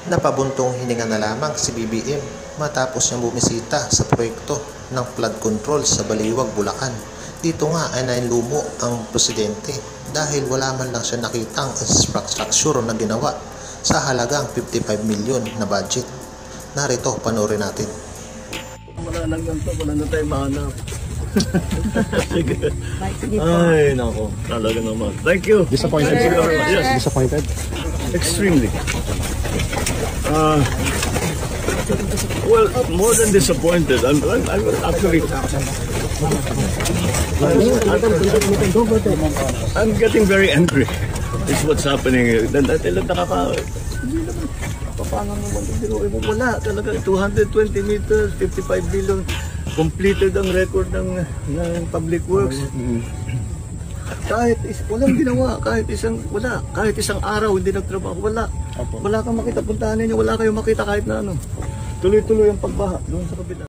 Napabuntong hininga na lamang si BBM matapos niyang bumisita sa proyekto ng flood control sa Baliwag, Bulacan. Dito nga ay nainlumo ang presidente dahil wala man lang siya nakitang infrastructure na ginawa sa halagang 55 milyon na budget. Narito, panoorin natin. Wala lang ganito, wala na tayo mahanap. Sige. Ay, nako. Talaga naman. Thank you. Disappointed? Thank you very much. Yes. Disappointed? Extremely. Well, more than disappointed. I'm actually... I'm getting very angry. It's what's happening. Dahil nakaka... Paano naman? Wala talaga. 220 meters, 55 billion. Completed ang record ng Public Works. Walang ginawa, kahit isang araw hindi nagtrabaho, wala kang makita, puntahan ninyo, wala kayong makita kahit na ano. Tuloy-tuloy ang pagbaha doon sa kabila.